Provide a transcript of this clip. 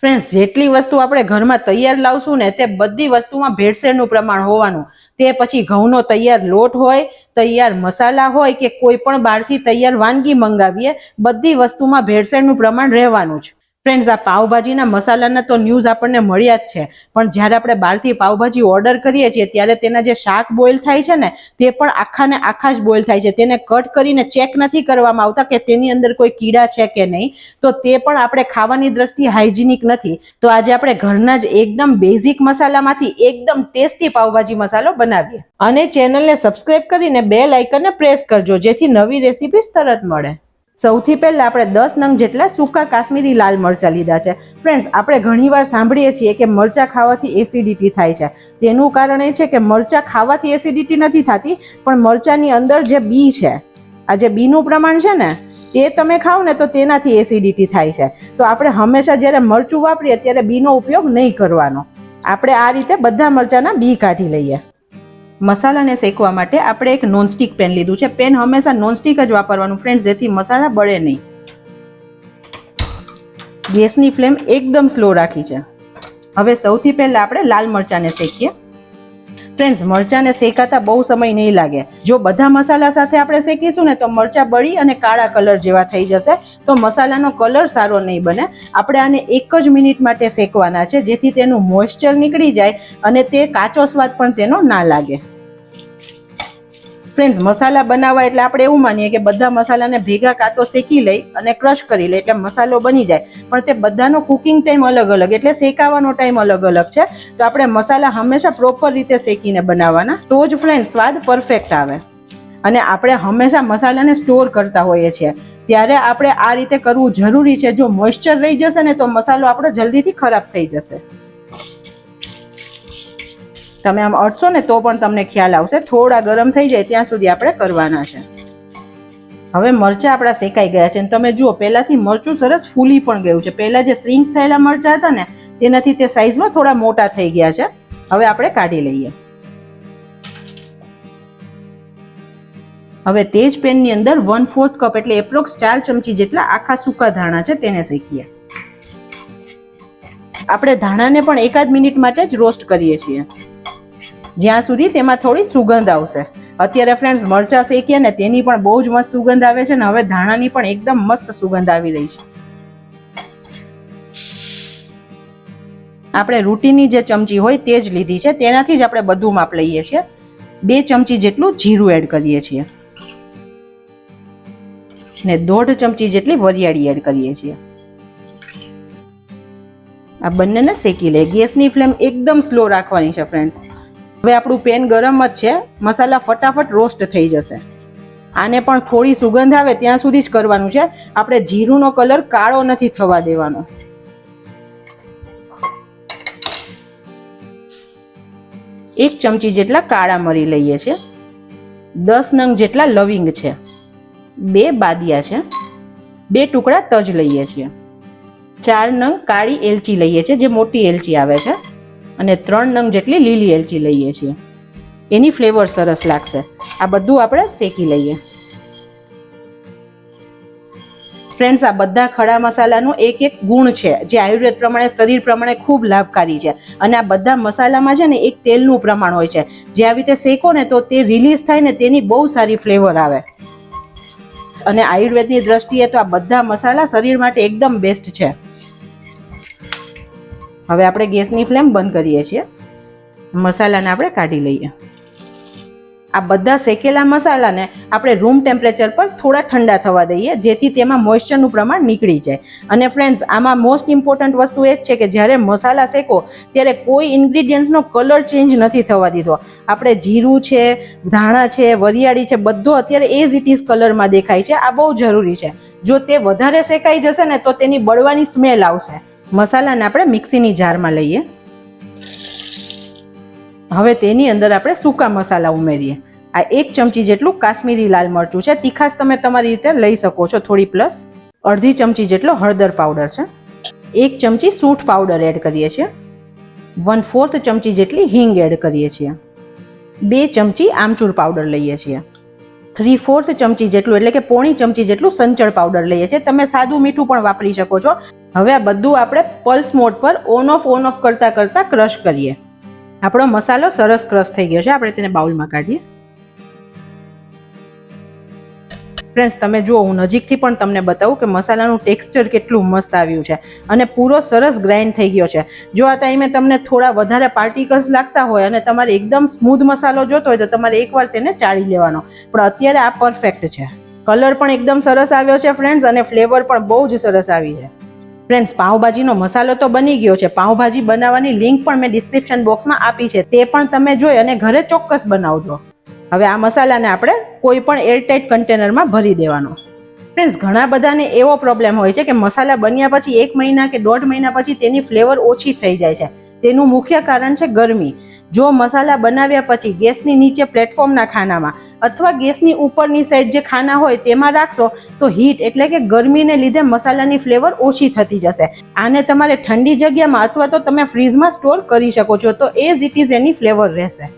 Friends, જેટલી વસ્તુ આપણે ઘરમાં તૈયાર લાવશું ને તે બધી વસ્તુમાં ભેળસેળનું પ્રમાણ હોવાનું. તે પછી ઘઉંનો તૈયાર લોટ હોય, તૈયાર મસાલા હોય કે કોઈ પણ બહારથી તૈયાર વાનગી મંગાવીએ, બધી વસ્તુમાં ભેળસેળનું પ્રમાણ રહેવાનું જ. ફ્રેન્ડ્સ, આ પાવભાજીના મસાલાના તો ન્યૂઝ આપણને મળ્યા જ છે, પણ જ્યારે આપણે બહારથી પાવભાજી ઓર્ડર કરીએ છીએ ત્યારે તેના જે શાક બોઇલ થાય છે ને તે પણ આખાને આખા જ બોઇલ થાય છે. તેને કટ કરીને ચેક નથી કરવામાં આવતા કે તેની અંદર કોઈ કીડા છે કે નહીં, તો તે પણ આપણે ખાવાની દ્રષ્ટિએ હાઇજીનિક નથી. તો આજે આપણે ઘરના જ એકદમ બેઝિક મસાલામાંથી એકદમ ટેસ્ટી પાવભાજી મસાલો બનાવીએ. અને ચેનલને સબસ્ક્રાઇબ કરીને બેલ આઇકનને પ્રેસ કરજો જેથી નવી રેસીપીસ તરત મળે. સૌથી પહેલા આપણે 10 નંગ જેટલા સૂકા કાશ્મીરી લાલ મરચા લીધા છે. ફ્રેન્ડ્સ, આપણે ઘણીવાર સાંભળીએ છીએ કે મરચા ખાવાથી એસિડિટી થાય છે. તેનું કારણ એ છે કે મરચા ખાવાથી એસિડિટી નથી થતી, પણ મરચાની અંદર જે બી છે, આ જે બીનું પ્રમાણ છે ને તે તમે ખાઓ ને તો તેનાથી એસિડિટી થાય છે. તો આપણે હંમેશા જ્યારે મરચું વાપરીએ ત્યારે બીનો ઉપયોગ નહીં કરવાનો. આપણે આ રીતે બધા મરચાના બી કાઢી લઈએ. મસાલાને શેકવા માટે આપણે એક નોનસ્ટિક પેન લીધું છે. પેન હંમેશા નોનસ્ટિક જ વાપરવાનું ફ્રેન્ડ્સ, જેથી મસાલા બળે નહીં. ગેસની ફ્લેમ એકદમ સ્લો રાખી છે. હવે સૌથી પહેલા આપણે લાલ મરચાને શેકીએ. ફ્રેન્ડ્સ, મરચાને શેકાતા બહુ સમય નહીં લાગે. જો બધા મસાલા સાથે આપણે શેકીશું ને તો મરચા બળી અને કાળા કલર જેવા થઈ જશે, તો મસાલાનો કલર સારો નહીં બને. આપણે આને 1 જ મિનિટ માટે શેકવાના છે જેથી તેનું મોઇસ્ચર નીકળી જાય અને તે કાચો સ્વાદ પણ તેનો ના લાગે. ફ્રેન્ડ્સ, મસાલા બનાવવા એટલે આપણે એવું માનીએ કે બધા મસાલાને ભેગા કાં તો શેકી લઈ અને ક્રશ કરી લઈ એટલે મસાલો બની જાય, પણ તે બધાનો કુકિંગ ટાઈમ અલગ અલગ એટલે શેકાવાનો ટાઈમ અલગ અલગ છે. તો આપણે મસાલા હંમેશા પ્રોપર રીતે શેકીને બનાવવાના, તો જ ફ્રેન્ડ્સ સ્વાદ પરફેક્ટ આવે. અને આપણે હંમેશા મસાલાને સ્ટોર કરતા હોઈએ છીએ ત્યારે આપણે આ રીતે કરવું જરૂરી છે. જો મોઇસ્ચર રહી જશે ને તો મસાલો આપણો જલ્દીથી ખરાબ થઈ જશે. તમે આમ અડશો ને તો પણ તમને ખ્યાલ આવશે. થોડા ગરમ થઈ જાય ત્યાં સુધી આપણે કરવાના છે. હવે મરચા આપણા શેકાઈ ગયા છે. તમે જુઓ, પહેલાથી મરચું સરસ ફૂલી પણ ગયું છે. પહેલા જે શ્રિંક થયેલા મરચા હતા ને તેનાથી તે સાઈઝમાં થોડા મોટા થઈ ગયા છે. હવે આપણે કાઢી લઈએ. હવે તે જ પેનની અંદર 1/4 કપ એટલે એપ્રોક્સ 4 ચમચી જેટલા આખા સૂકા ધાણા છે તેને શેકીએ. આપણે ધાણાને પણ 1 મિનિટ માટે જ રોસ્ટ કરીએ છીએ, જ્યાં સુધી તેમાં થોડી સુગંધ આવશે. અત્યારે ફ્રેન્ડ્સ મરચા શેકીએ ને તેની પણ બહુ જ મસ્ત સુગંધ આવે છે ને હવે ધાણાની પણ એકદમ મસ્ત સુગંધ આવી રહી છે. આપણે રૂટીની જે ચમચી હોય તે જ લીધી છે, તેનાથી જ આપણે બધું માપ લઈએ છીએ. 2 ચમચી જેટલું જીરું એડ કરીએ છીએ ને 1/2 ચમચી જેટલી વરિયાળી એડ કરીએ છીએ. આ બંનેને શેકી લે. ગેસની ફ્લેમ એકદમ સ્લો રાખવાની છે ફ્રેન્ડ્સ. હવે આપણું પેન ગરમ જ છે, મસાલા ફટાફટ રોસ્ટ થઈ જશે. આને પણ થોડી સુગંધ આવે ત્યાં સુધી જ કરવાનું છે. આપણે જીરુંનો કલર કાળો નથી થવા દેવાનો. એક ચમચી જેટલા કાળા મરી લઈએ છીએ. 10 નંગ જેટલા લવિંગ છે. 2 બાદિયા છે. 2 ટુકડા તજ લઈએ છીએ. 4 નંગ કાળી એલચી લઈએ છીએ, જે મોટી એલચી આવે છે. અને 3 નંગ જેટલી લીલી એલચી લઈએ છીએ. એની ફ્લેવર સરસ લાગશે. આ બધું આપણે શેકી લઈએ. ફ્રેન્ડ્સ, આ બધા ખડા મસાલાનો એક એક ગુણ છે જે આયુર્વેદ પ્રમાણે શરીર પ્રમાણે ખૂબ લાભકારી છે. અને આ બધા મસાલામાં છે ને એક તેલનું પ્રમાણ હોય છે. જે આવી રીતે શેકો ને તો તે રિલીઝ થાય ને તેની બહુ સારી ફ્લેવર આવે. અને આયુર્વેદની દ્રષ્ટિએ તો આ બધા મસાલા શરીર માટે એકદમ બેસ્ટ છે. હવે આપણે ગેસની ફ્લેમ બંધ કરીએ છીએ. મસાલાને આપણે કાઢી લઈએ. આ બધા શેકેલા મસાલાને આપણે રૂમ ટેમ્પરેચર પર થોડા ઠંડા થવા દઈએ જેથી તેમાં મોઇસ્ચરનું પ્રમાણ નીકળી જાય. અને ફ્રેન્ડ્સ, આમાં મોસ્ટ ઇમ્પોર્ટન્ટ વસ્તુ એ જ છે કે જ્યારે મસાલા શેકો ત્યારે કોઈ ઇન્ગ્રીડિયન્ટ્સનો કલર ચેન્જ નથી થવા દીધો. આપણે જીરું છે, ધાણા છે, વરિયાળી છે, બધો અત્યારે એઝ ઇટ ઇઝ કલરમાં દેખાય છે. આ બહુ જરૂરી છે. જો તે વધારે શેકાઈ જશે ને તો તેની બળવાની સ્મેલ આવશે. મસાલાને આપણે મિક્સીની જારમાં લઈએ. હવે તેની અંદર આપણે સૂકા મસાલા ઉમેરીએ. આ 1 ચમચી જેટલું કાશ્મીરી લાલ મરચું છે. તીખાશ તમે તમારી રીતે લઈ શકો છો થોડી પ્લસ. અડધી ચમચી જેટલો હળદર પાવડર છે. 1 ચમચી સૂંઠ પાવડર એડ કરીએ છીએ. 1/4 ચમચી જેટલી હિંગ એડ કરીએ છીએ. 2 ચમચી આમચૂર પાવડર લઈએ છીએ. 3/4 ચમચી જેટલું એટલે કે પોણી ચમચી જેટલું સંચળ પાવડર લઈએ છીએ. તમે સાદું મીઠું પણ વાપરી શકો છો. હવે આ બધું આપણે પલ્સ મોડ પર ઓન ઓફ કરતા કરતા ક્રશ કરીએ. આપણો મસાલો સરસ ક્રશ થઈ ગયો છે. આપણે તેને બાઉલમાં કાઢીએ. ફ્રેન્ડ્સ, તમે જુઓ, હું નજીકથી પણ તમને બતાવું કે મસાલાનું ટેક્સચર કેટલું મસ્ત આવ્યું છે અને પૂરો સરસ ગ્રાઇન્ડ થઈ ગયો છે. જો આ ટાઈમે તમને થોડા વધારે પાર્ટિકલ્સ લાગતા હોય અને તમારે એકદમ સ્મૂધ મસાલો જોતો હોય તો તમારે એકવાર તેને ચાળી લેવાનો, પણ અત્યારે આ પરફેક્ટ છે. કલર પણ એકદમ સરસ આવ્યો છે ફ્રેન્ડ્સ, અને ફ્લેવર પણ બહુ જ સરસ આવી છે. ફ્રેન્ડ્સ, પાઉંભાજીનો મસાલો તો બની ગયો છે. પાઉંભાજી બનાવવાની લિંક પણ મેં ડિસ્ક્રિપ્શન બોક્સમાં આપી છે, તે પણ તમે જોઈ અને ઘરે ચોક્કસ બનાવજો. હવે આ મસાલાને આપણે કોઈ પણ એરટાઇટ કન્ટેનરમાં ભરી દેવાનો. ફ્રેન્ડ્સ, ઘણા બધાને એવો પ્રોબ્લેમ હોય છે કે મસાલા બન્યા પછી 1 મહિના કે 1.5 મહિના પછી તેની ફ્લેવર ઓછી થઈ જાય છે. તેનું મુખ્ય કારણ છે ગરમી. જો મસાલા બનાવ્યા પછી ગેસની નીચે પ્લેટફોર્મના ખાનામાં અથવા ગેસની ઉપરની સાઈડ જે ખાના હોય તેમાં રાખશો તો હીટ એટલે કે ગરમીને લીધે મસાલાની ફ્લેવર ઓછી થતી જશે. આને તમારે ઠંડી જગ્યામાં અથવા તો તમે ફ્રીઝમાં સ્ટોર કરી શકો છો, તો as it is any flavour રહેશે.